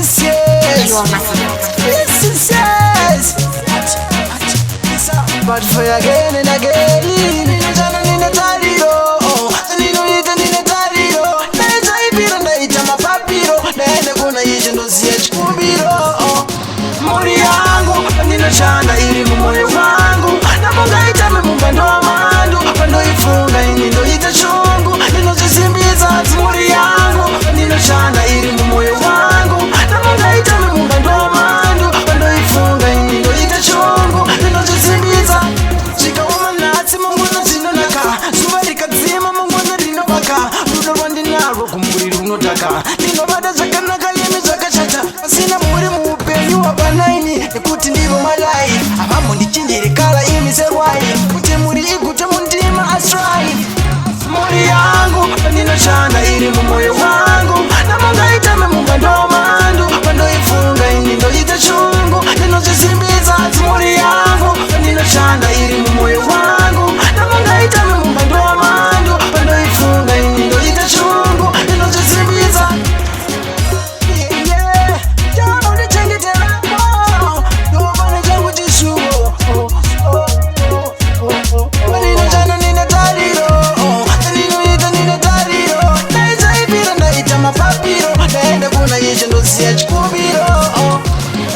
Yes, yes. Yes, yes, yes. But for again and again, nina jana nina tario, nina ita nina tario, naita ibira naita mapapiro, naenda kuna yisho ndo siya chikubiro. Muri yangu nina chanda iri mumoyo wangu, na munga itame munga ndo amandu, pando ifunga ini ndo ita chungu, nino zisimbiza muri yangu nina chanda iri mumoyo wangu, na munga itame munga ndo amandu, pando ifunga ini ndo ita chungu, nino zisimbiza. Chika umanatsi mungwana zinonaka, zuva rikadzima mungwana rinobaka, rudo rwandinarwo kumuri runotaka, ndinobada zvakanaka yemi zvakashata, pasina muri muupenyu wabanaini, nekuti ndivo malai avamo ndichindirekala imi serwai, kuti muri igute mundima astrai. Muri yangu ndinoshanda iri mumoyo wangu, namungaitame munga ndomandu, pandoifunga ini ndoita chungu, ndinozvisimbidza ati muri yangu ndinoshanda iri mumoyo wangu, namungaitame munga ndomandu, pandoifunga ini ndoita chungu, ndinozvisimbidza.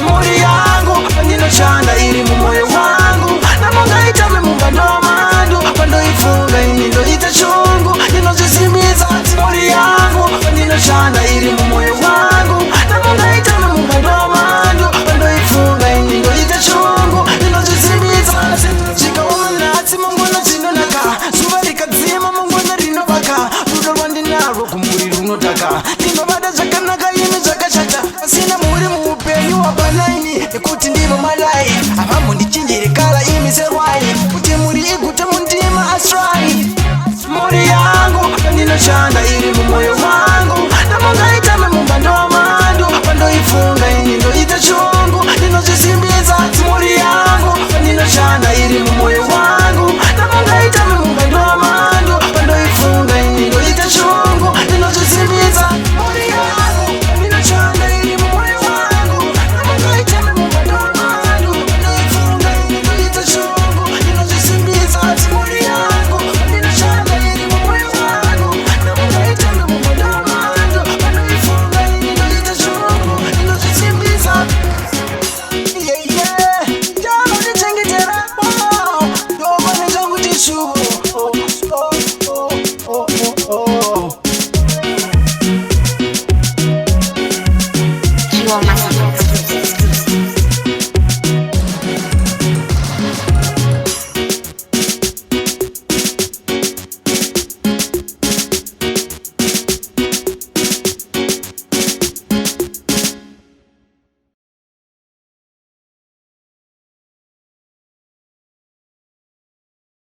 Muri yangu ndinoshanda iri mumoyo wangu, namungaitame munga ndomandu, pandoifunga ini ndoita chungu, ndinozvisimbidza ati muri yangu ndinoshanda iri mumoyo wangu, namungaitame munga ndomandu, pandoifunga ini ndoita chungu, ndinozvisimbidza. Chikaomanatsi mungwana dzinonaka, zuva rikadzima mungwana rinobaka, rudo rwandinarwo kumuri runotaka, ndinobada zvakanaka imi zvakashata, pasina muri muupenyu wabanaini, nekuti ndivo malai avamo ndichindirekala imi serwai, kuti muri igute mundima astrai. Muri yangu ndinoshanda iri mumoyo wangu.